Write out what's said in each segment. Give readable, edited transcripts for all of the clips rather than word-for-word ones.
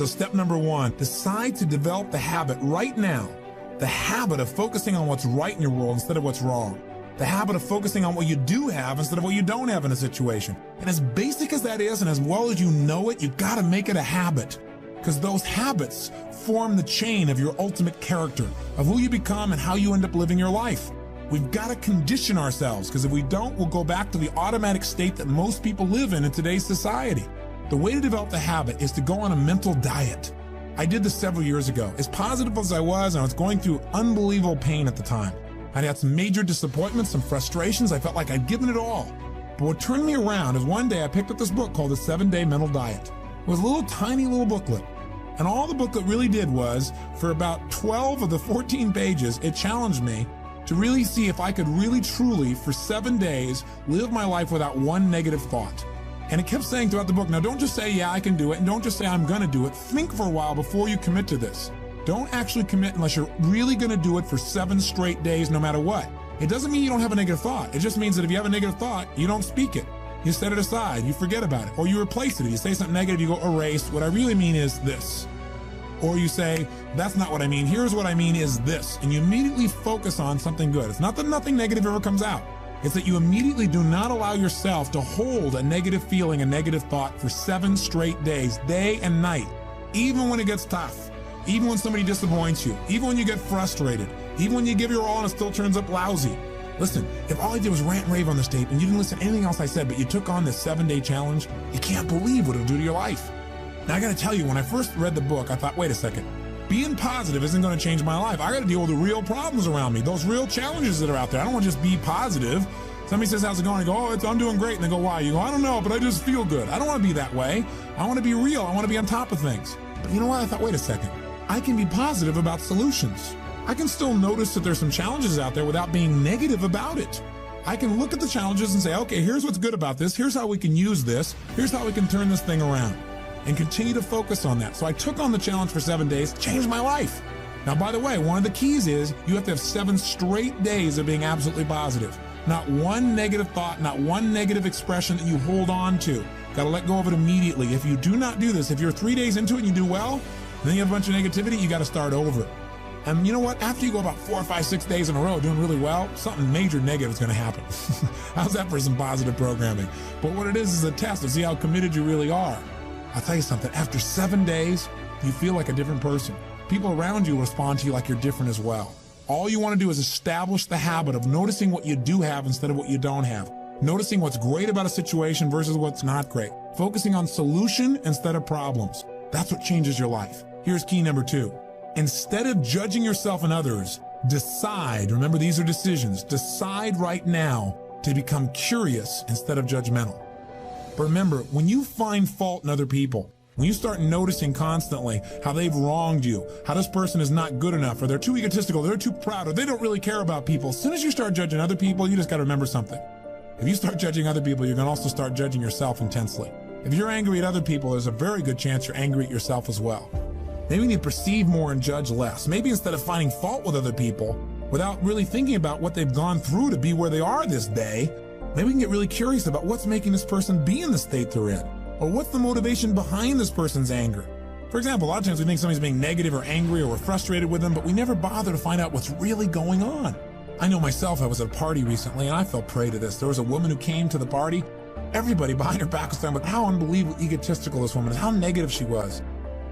So step number 1, decide to develop the habit right now, the habit of focusing on what's right in your world instead of what's wrong. The habit of focusing on what you do have instead of what you don't have in a situation. And as basic as that is, and as well as you know it, you gotta make it a habit. Because those habits form the chain of your ultimate character, of who you become and how you end up living your life. We've got to condition ourselves, because if we don't, we'll go back to the automatic state that most people live in today's society. The way to develop the habit is to go on a mental diet. I did this several years ago. As positive as I was going through unbelievable pain at the time. I'd had some major disappointments, some frustrations. I felt like I'd given it all. But what turned me around is one day I picked up this book called The 7-Day Mental Diet. It was a little tiny little booklet. And all the booklet really did was, for about 12 of the 14 pages, it challenged me to really see if I could really truly, for 7 days, live my life without one negative thought. And it kept saying throughout the book, now don't just say, yeah, I can do it, and don't just say, I'm gonna do it. Think for a while before you commit to this. Don't actually commit unless you're really gonna do it for 7 straight days, no matter what. It doesn't mean you don't have a negative thought. It just means that if you have a negative thought, you don't speak it. You set it aside, you forget about it, or you replace it. If you say something negative, you go erase. What I really mean is this. Or you say, that's not what I mean, here's what I mean is this. And you immediately focus on something good. It's not that nothing negative ever comes out. It's that you immediately do not allow yourself to hold a negative feeling, a negative thought for 7 straight days, day and night. Even when it gets tough, even when somebody disappoints you, even when you get frustrated, even when you give your all and it still turns up lousy. Listen, if all I did was rant and rave on this tape and you didn't listen to anything else I said, but you took on this 7-day challenge, you can't believe what it'll do to your life. Now I gotta tell you, when I first read the book, I thought, wait a second, being positive isn't gonna change my life. I gotta deal with the real problems around me, those real challenges that are out there. I don't wanna just be positive. Somebody says, how's it going? I go, I'm doing great. And they go, why? You go, I don't know, but I just feel good. I don't wanna be that way. I wanna be real. I wanna be on top of things. But you know what? I thought, wait a second. I can be positive about solutions. I can still notice that there's some challenges out there without being negative about it. I can look at the challenges and say, okay, here's what's good about this. Here's how we can use this. Here's how we can turn this thing around. And continue to focus on that. So I took on the challenge for 7 days, changed my life. Now, by the way, one of the keys is you have to have 7 straight days of being absolutely positive. Not one negative thought, not one negative expression that you hold on to. Got to let go of it immediately. If you do not do this, if you're 3 days into it and you do well, then you have a bunch of negativity, you got to start over. And you know what? After you go about 4 or 5, 6 days in a row doing really well, something major negative is going to happen. How's that for some positive programming? But what it is a test to see how committed you really are. I'll tell you something, after 7 days, you feel like a different person. People around you respond to you like you're different as well. All you want to do is establish the habit of noticing what you do have instead of what you don't have. Noticing what's great about a situation versus what's not great. Focusing on solution instead of problems. That's what changes your life. Here's key number 2. Instead of judging yourself and others, decide, remember these are decisions, decide right now to become curious instead of judgmental. But remember, when you find fault in other people, when you start noticing constantly how they've wronged you, how this person is not good enough, or they're too egotistical, they're too proud, or they don't really care about people, as soon as you start judging other people, you just got to remember something. If you start judging other people, you're going to also start judging yourself intensely. If you're angry at other people, there's a very good chance you're angry at yourself as well. Maybe you need to perceive more and judge less. Maybe instead of finding fault with other people, without really thinking about what they've gone through to be where they are this day, maybe we can get really curious about what's making this person be in the state they're in, or what's the motivation behind this person's anger. For example, a lot of times we think somebody's being negative or angry or we're frustrated with them, but we never bother to find out what's really going on. I know myself, I was at a party recently and I fell prey to this. There was a woman who came to the party. Everybody behind her back was talking about how unbelievably egotistical this woman is, how negative she was.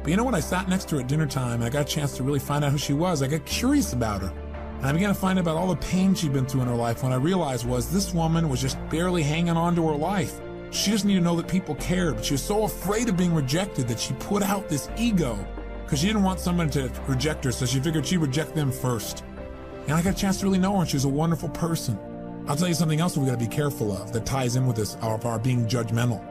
But you know what? I sat next to her at dinner time and I got a chance to really find out who she was. I got curious about her. And I began to find out about all the pain she'd been through in her life. When I realized was this woman was just barely hanging on to her life. She just needed to know that people cared, but she was so afraid of being rejected that she put out this ego because she didn't want someone to reject her, so she figured she'd reject them first. And I got a chance to really know her, and she was a wonderful person. I'll tell you something else that we got to be careful of that ties in with this, of our being judgmental.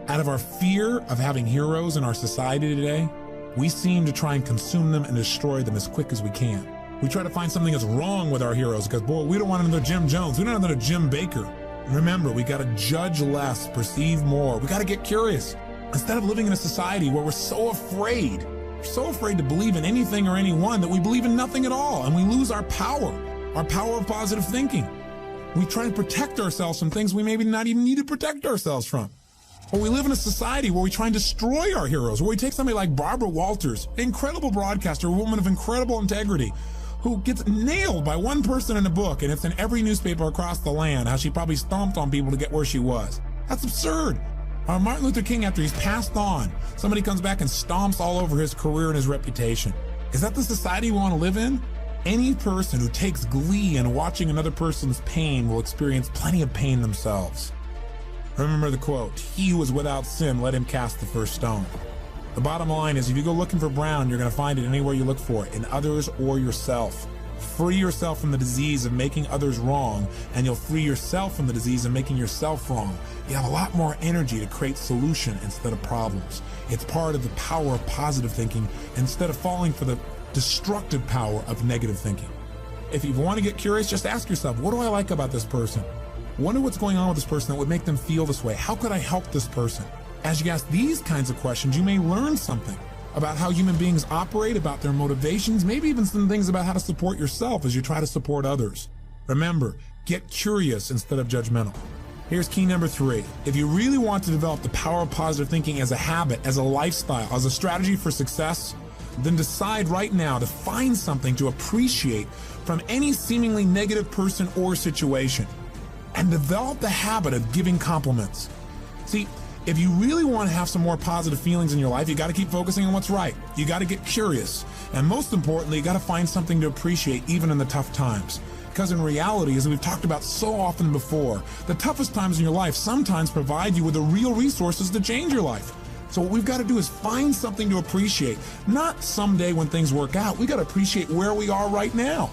Out of our fear of having heroes in our society today, we seem to try and consume them and destroy them as quick as we can. We try to find something that's wrong with our heroes because, boy, we don't want another Jim Jones. We don't want another Jim Baker. Remember, we got to judge less, perceive more. We got to get curious. Instead of living in a society where we're so afraid to believe in anything or anyone that we believe in nothing at all, and we lose our power of positive thinking. We try to protect ourselves from things we maybe not even need to protect ourselves from. Or we live in a society where we try and destroy our heroes, where we take somebody like Barbara Walters, an incredible broadcaster, a woman of incredible integrity, who gets nailed by one person in a book, and it's in every newspaper across the land how she probably stomped on people to get where she was. That's absurd. Martin Luther King, after he's passed on, somebody comes back and stomps all over his career and his reputation. Is that the society we want to live in? Any person who takes glee in watching another person's pain will experience plenty of pain themselves. Remember the quote, "He who is without sin, let him cast the first stone." The bottom line is, if you go looking for brown, you're going to find it anywhere you look for it, in others or yourself. Free yourself from the disease of making others wrong, and you'll free yourself from the disease of making yourself wrong. You have a lot more energy to create solution instead of problems. It's part of the power of positive thinking instead of falling for the destructive power of negative thinking. If you want to get curious, just ask yourself, what do I like about this person? Wonder what's going on with this person that would make them feel this way. How could I help this person? As you ask these kinds of questions, you may learn something about how human beings operate, about their motivations, maybe even some things about how to support yourself as you try to support others. Remember, get curious instead of judgmental. Here's key number 3. If you really want to develop the power of positive thinking as a habit, as a lifestyle, as a strategy for success, then decide right now to find something to appreciate from any seemingly negative person or situation, and develop the habit of giving compliments. See, if you really want to have some more positive feelings in your life, you got to keep focusing on what's right. You got to get curious. And most importantly, you got to find something to appreciate even in the tough times. Because in reality, as we've talked about so often before, the toughest times in your life sometimes provide you with the real resources to change your life. So what we've got to do is find something to appreciate. Not someday when things work out. We got to appreciate where we are right now.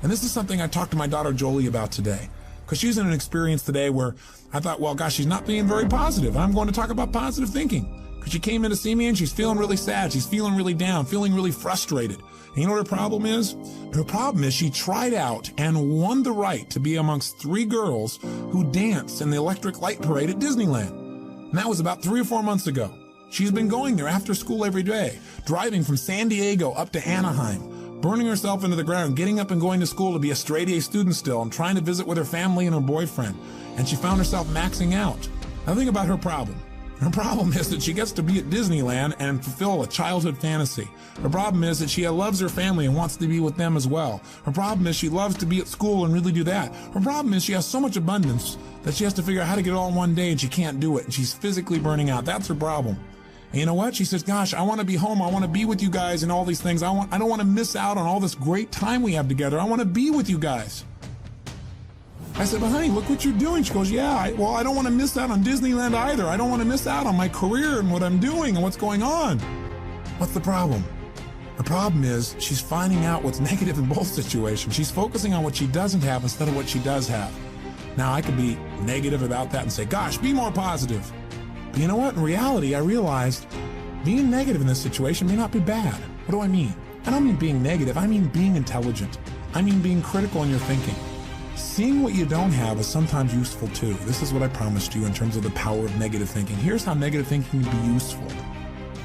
And this is something I talked to my daughter Jolie about today. Because she's in an experience today where I thought, well, gosh, she's not being very positive. I'm going to talk about positive thinking. Because she came in to see me and she's feeling really sad. She's feeling really down, feeling really frustrated. And you know what her problem is? Her problem is she tried out and won the right to be amongst 3 girls who danced in the Electric Light Parade at Disneyland. And that was about 3 or 4 months ago. She's been going there after school every day, driving from San Diego up to Anaheim, burning herself into the ground, getting up and going to school to be a straight A student still, and trying to visit with her family and her boyfriend. And she found herself maxing out. Now think about her problem. Her problem is that she gets to be at Disneyland and fulfill a childhood fantasy. Her problem is that she loves her family and wants to be with them as well. Her problem is she loves to be at school and really do that. Her problem is she has so much abundance that she has to figure out how to get it all in one day, and she can't do it. And she's physically burning out. That's her problem. And you know what? She says, gosh, I want to be home. I want to be with you guys and all these things. I don't want to miss out on all this great time we have together. I want to be with you guys. I said, but honey, look what you're doing. She goes, yeah, I don't want to miss out on Disneyland either. I don't want to miss out on my career and what I'm doing and what's going on. What's the problem? The problem is she's finding out what's negative in both situations. She's focusing on what she doesn't have instead of what she does have. Now, I could be negative about that and say, gosh, be more positive. But you know what? In reality, I realized being negative in this situation may not be bad. What do I mean? I don't mean being negative. I mean being intelligent. I mean being critical in your thinking. Seeing what you don't have is sometimes useful too. This is what I promised you in terms of the power of negative thinking. Here's how negative thinking can be useful.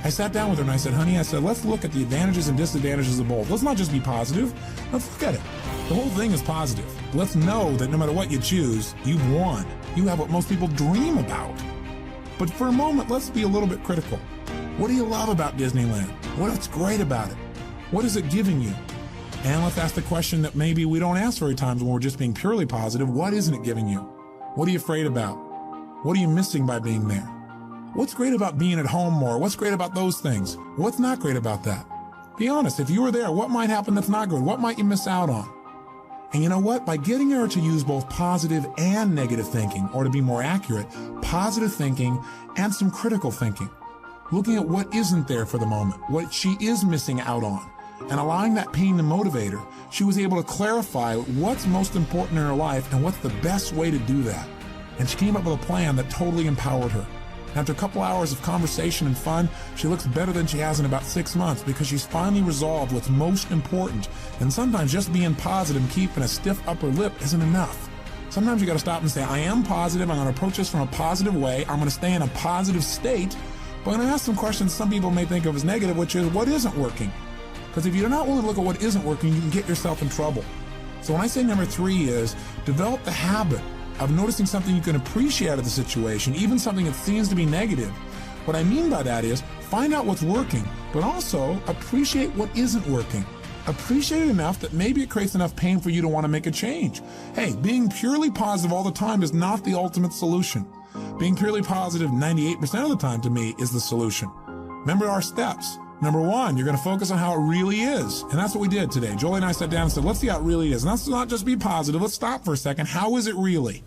I sat down with her and I said, honey, let's look at the advantages and disadvantages of both. Let's not just be positive. Let's look at it. The whole thing is positive. Let's know that no matter what you choose, you've won. You have what most people dream about. But for a moment, let's be a little bit critical. What do you love about Disneyland? What's great about it? What is it giving you? And let's ask the question that maybe we don't ask very times when we're just being purely positive. What isn't it giving you? What are you afraid about? What are you missing by being there? What's great about being at home more? What's great about those things? What's not great about that? Be honest. If you were there, what might happen that's not good? What might you miss out on? And you know what? By getting her to use both positive and negative thinking, or to be more accurate, positive thinking and some critical thinking, looking at what isn't there for the moment, what she is missing out on, and allowing that pain to motivate her, she was able to clarify what's most important in her life and what's the best way to do that. And she came up with a plan that totally empowered her. After a couple hours of conversation and fun, she looks better than she has in about 6 months because she's finally resolved what's most important. And sometimes just being positive and keeping a stiff upper lip isn't enough. Sometimes you got to stop and say, I am positive. I'm going to approach this from a positive way. I'm going to stay in a positive state. But I'm going to ask some questions some people may think of as negative, which is what isn't working? Because if you're not willing to look at what isn't working, you can get yourself in trouble. So when I say number 3 is develop the habit of noticing something you can appreciate out of the situation, even something that seems to be negative. What I mean by that is find out what's working, but also appreciate what isn't working. Appreciate it enough that maybe it creates enough pain for you to want to make a change. Hey, being purely positive all the time is not the ultimate solution. Being purely positive 98% of the time to me is the solution. Remember our steps. Number one, you're going to focus on how it really is. And that's what we did today. Jolie and I sat down and said, let's see how it really is. And let's not just be positive. Let's stop for a second. How is it really?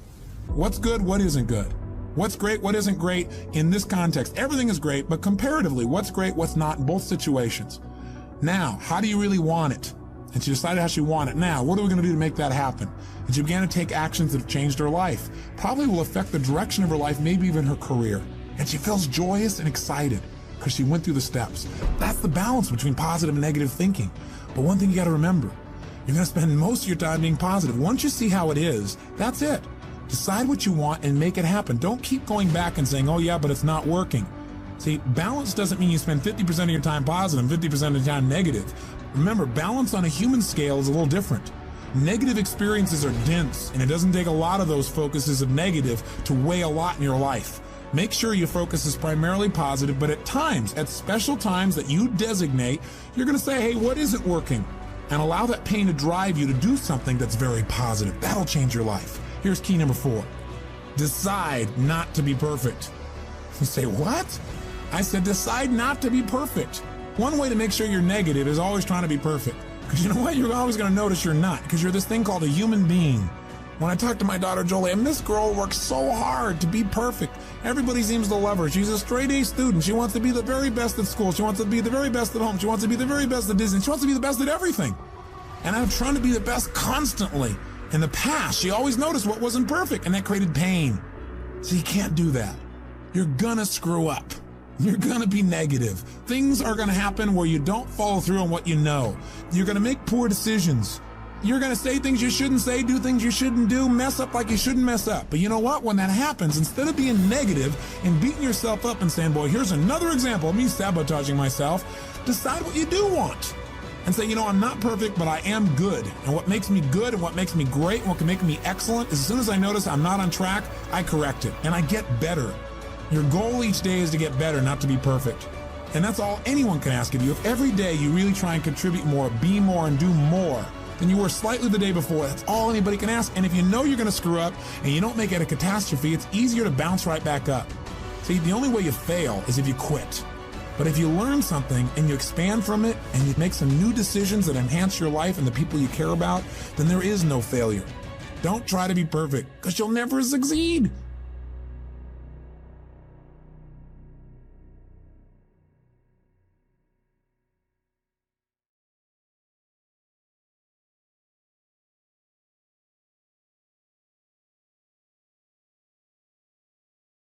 What's good? What isn't good? What's great? What isn't great in this context? Everything is great, but comparatively, what's great? What's not in both situations? Now, how do you really want it? And she decided how she wanted it. Now, what are we going to do to make that happen? And she began to take actions that have changed her life. Probably will affect the direction of her life, maybe even her career. And she feels joyous and excited because she went through the steps. That's the balance between positive and negative thinking. But one thing you got to remember, you're going to spend most of your time being positive. Once you see how it is, that's it. Decide what you want and make it happen. Don't keep going back and saying, oh yeah, but it's not working. See, balance doesn't mean you spend 50% of your time positive and 50% of the time negative. Remember, balance on a human scale is a little different. Negative experiences are dense, and it doesn't take a lot of those focuses of negative to weigh a lot in your life. Make sure your focus is primarily positive, but at times, at special times that you designate, you're going to say, hey, what isn't working? And allow that pain to drive you to do something that's very positive. That'll change your life. Here's key number 4. Decide not to be perfect. You say, what? I said, decide not to be perfect. One way to make sure you're negative is always trying to be perfect. Because you know what? You're always going to notice you're not, because you're this thing called a human being. When I talk to my daughter Jolie, and this girl works so hard to be perfect. Everybody seems to love her. She's a straight A student. She wants to be the very best at school. She wants to be the very best at home. She wants to be the very best at Disney. She wants to be the best at everything. And I'm trying to be the best constantly. In the past, she always noticed what wasn't perfect, and that created pain. So you can't do that. You're gonna screw up. You're gonna be negative. Things are gonna happen where you don't follow through on what you know. You're gonna make poor decisions. You're gonna say things you shouldn't say, do things you shouldn't do, mess up like you shouldn't mess up. But you know what? When that happens, instead of being negative and beating yourself up and saying, boy, here's another example of me sabotaging myself, decide what you do want. And say, you know, I'm not perfect, but I am good. And what makes me good and what makes me great and what can make me excellent is as soon as I notice I'm not on track, I correct it and I get better. Your goal each day is to get better, not to be perfect. And that's all anyone can ask of you. If every day you really try and contribute more, be more, and do more than you were slightly the day before, that's all anybody can ask. And if you know you're going to screw up and you don't make it a catastrophe, it's easier to bounce right back up. See, the only way you fail is if you quit. But if you learn something and you expand from it and you make some new decisions that enhance your life and the people you care about, then there is no failure. Don't try to be perfect, because you'll never succeed.